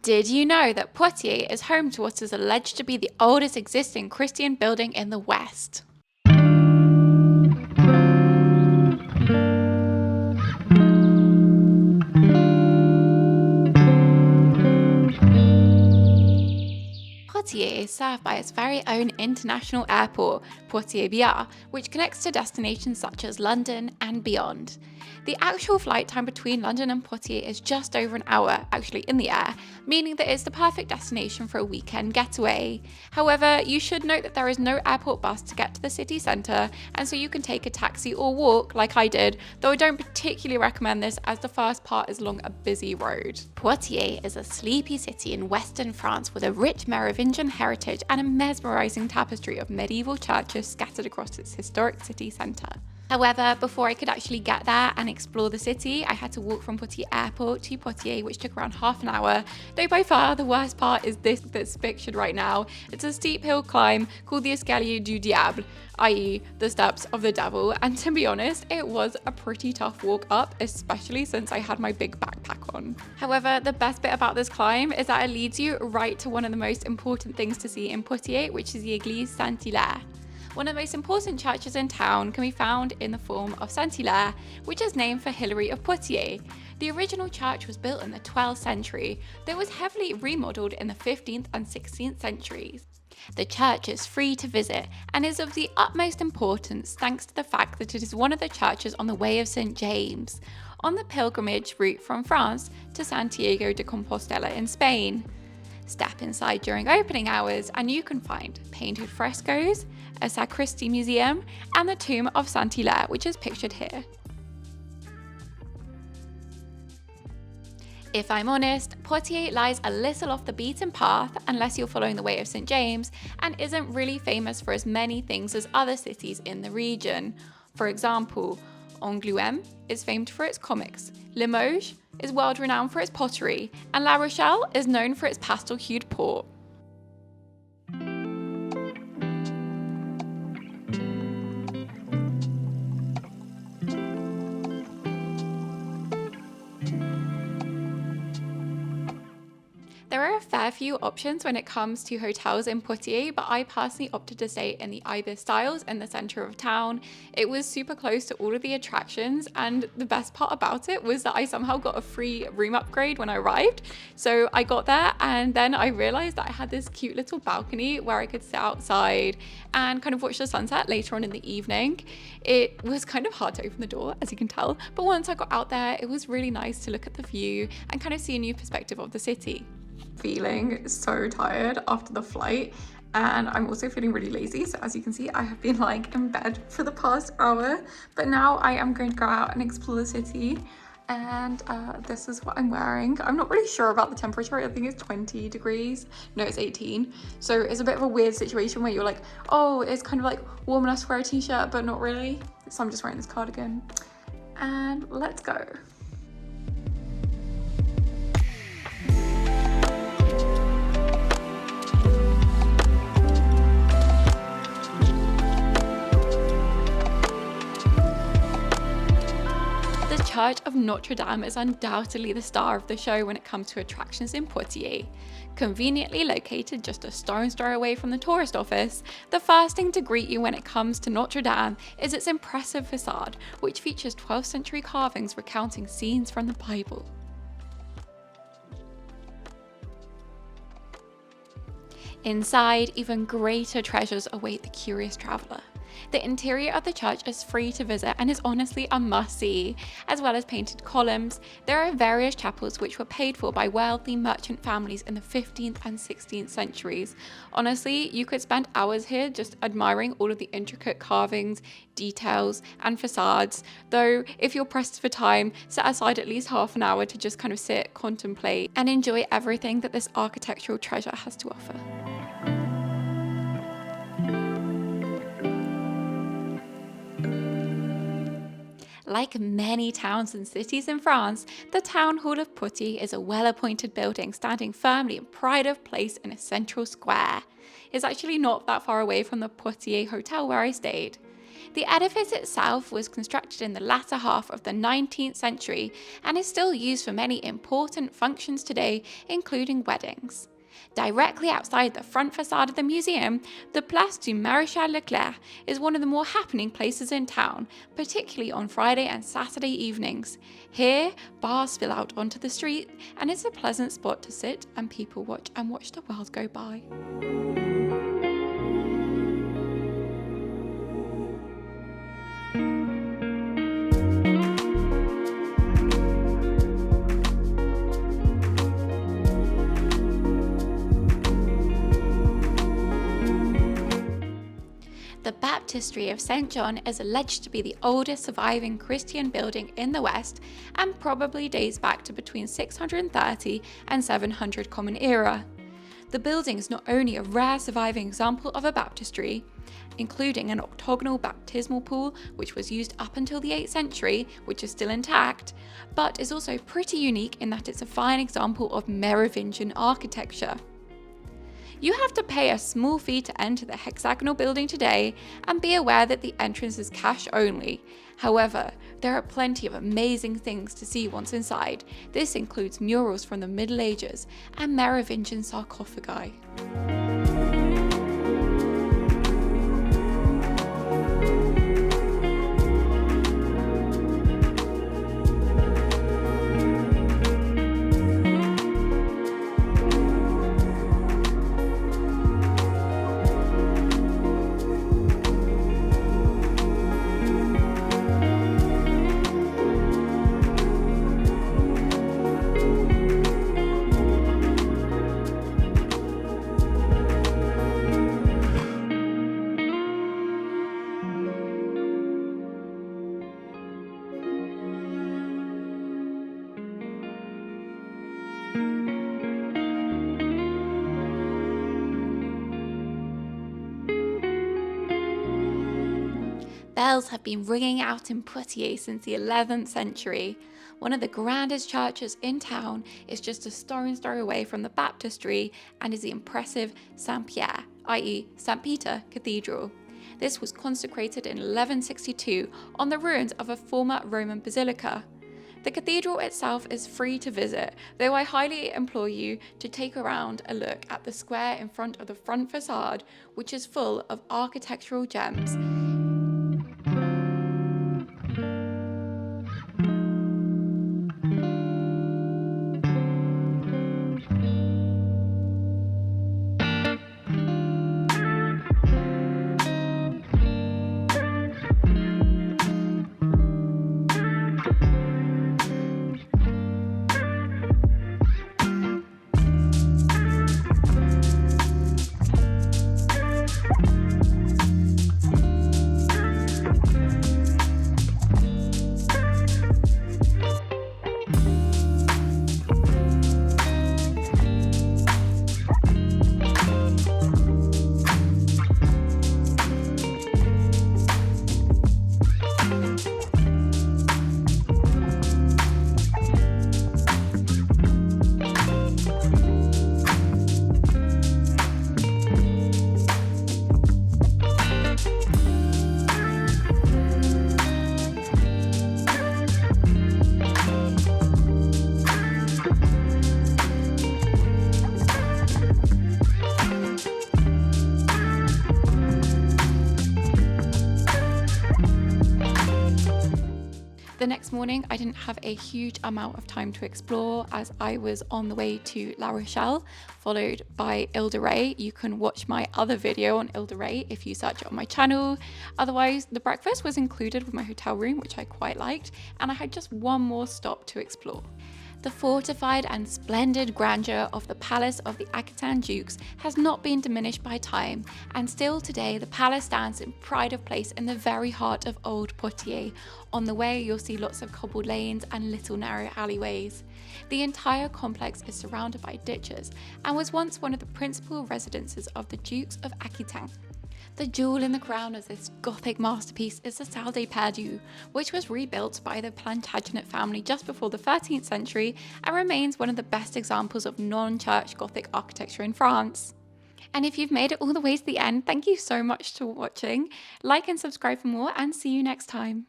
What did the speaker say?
Did you know that Poitiers is home to what is alleged to be the oldest existing Christian building in the West? Poitiers is served by its very own international airport, Poitiers, which connects to destinations such as London and beyond. The actual flight time between London and Poitiers is just over an hour, actually in the air, meaning that it's the perfect destination for a weekend getaway. However, you should note that there is no airport bus to get to the city centre, and so you can take a taxi or walk like I did, though I don't particularly recommend this as the first part is along a busy road. Poitiers is a sleepy city in western France with a rich Merovingian heritage and a mesmerising tapestry of medieval churches scattered across its historic city centre. However, before I could actually get there and explore the city, I had to walk from Poitiers Airport to Poitiers, which took around half an hour, though by far the worst part is this that's pictured right now. It's a steep hill climb called the Escalier du Diable, i.e. the steps of the devil, and to be honest, it was a pretty tough walk up, especially since I had my big backpack on. However, the best bit about this climb is that it leads you right to one of the most important things to see in Poitiers, which is the Eglise Santile. One of the most important churches in town can be found in the form of Santile, which is named for Hilary of Poitiers. The original church was built in the 12th century, though was heavily remodeled in the 15th and 16th centuries. The church is free to visit and is of the utmost importance thanks to the fact that it is one of the churches on the Way of St. James, on the pilgrimage route from France to Santiago de Compostela in Spain. Step inside during opening hours and you can find painted frescoes, a sacristy museum, and the tomb of Santile, which is pictured here. If I'm honest, Poitiers lies a little off the beaten path unless you're following the Way of St. James and isn't really famous for as many things as other cities in the region. For example, Angoulême is famed for its comics, Limoges is world renowned for its pottery, and La Rochelle is known for its pastel-hued port. There are a fair few options when it comes to hotels in Poitiers, but I personally opted to stay in the Ibis Styles in the centre of town. It was super close to all of the attractions, and the best part about it was that I somehow got a free room upgrade when I arrived. So I got there and then I realised that I had this cute little balcony where I could sit outside and kind of watch the sunset later on in the evening. It was kind of hard to open the door, as you can tell, but once I got out there, it was really nice to look at the view and kind of see a new perspective of the city. Feeling so tired after the flight, and I'm also feeling really lazy, so as you can see I have been lying in bed for the past hour, but now I am going to go out and explore the city, and this is what I'm wearing. I'm not really sure about the temperature. I think it's 20 degrees. No, it's 18, so it's a bit of a weird situation where you're like, oh, it's kind of like warm enough to wear a t-shirt but not really, so I'm just wearing this cardigan and let's go. The Church of Notre-Dame is undoubtedly the star of the show when it comes to attractions in Poitiers. Conveniently located just a stone's throw away from the tourist office, the first thing to greet you when it comes to Notre-Dame is its impressive facade, which features 12th century carvings recounting scenes from the Bible. Inside, even greater treasures await the curious traveller. The interior of the church is free to visit and is honestly a must-see. As well as painted columns, there are various chapels which were paid for by wealthy merchant families in the 15th and 16th centuries. Honestly, you could spend hours here just admiring all of the intricate carvings, details, and facades, though if you're pressed for time, set aside at least half an hour to just kind of sit, contemplate, and enjoy everything that this architectural treasure has to offer. Like many towns and cities in France, the Town Hall of Poitiers is a well-appointed building standing firmly in pride of place in a central square. It's actually not that far away from the Poitiers Hotel where I stayed. The edifice itself was constructed in the latter half of the 19th century and is still used for many important functions today, including weddings. Directly outside the front facade of the museum, the Place du Maréchal Leclerc is one of the more happening places in town, particularly on Friday and Saturday evenings. Here, bars spill out onto the street, and it's a pleasant spot to sit and people watch the world go by. The Baptistry of St. John is alleged to be the oldest surviving Christian building in the West and probably dates back to between 630 and 700 Common Era. The building is not only a rare surviving example of a baptistry, including an octagonal baptismal pool which was used up until the 8th century, which is still intact, but is also pretty unique in that it's a fine example of Merovingian architecture. You have to pay a small fee to enter the hexagonal building today, and be aware that the entrance is cash only. However, there are plenty of amazing things to see once inside. This includes murals from the Middle Ages and Merovingian sarcophagi. Bells have been ringing out in Poitiers since the 11th century. One of the grandest churches in town is just a stone's throw away from the Baptistry and is the impressive Saint-Pierre, i.e. St. Peter Cathedral. This was consecrated in 1162 on the ruins of a former Roman basilica. The cathedral itself is free to visit, though I highly implore you to take around a look at the square in front of the front facade, which is full of architectural gems. The next morning, I didn't have a huge amount of time to explore as I was on the way to La Rochelle, followed by Ile de Ré. You can watch my other video on Ile de Ré if you search it on my channel. Otherwise, the breakfast was included with my hotel room, which I quite liked, and I had just one more stop to explore. The fortified and splendid grandeur of the palace of the Aquitaine Dukes has not been diminished by time, and still today the palace stands in pride of place in the very heart of old Poitiers. On the way you'll see lots of cobbled lanes and little narrow alleyways. The entire complex is surrounded by ditches and was once one of the principal residences of the Dukes of Aquitaine. The jewel in the crown of this Gothic masterpiece is the Salle des Perdus, which was rebuilt by the Plantagenet family just before the 13th century and remains one of the best examples of non-church Gothic architecture in France. And if you've made it all the way to the end, thank you so much for watching. Like and subscribe for more, and see you next time.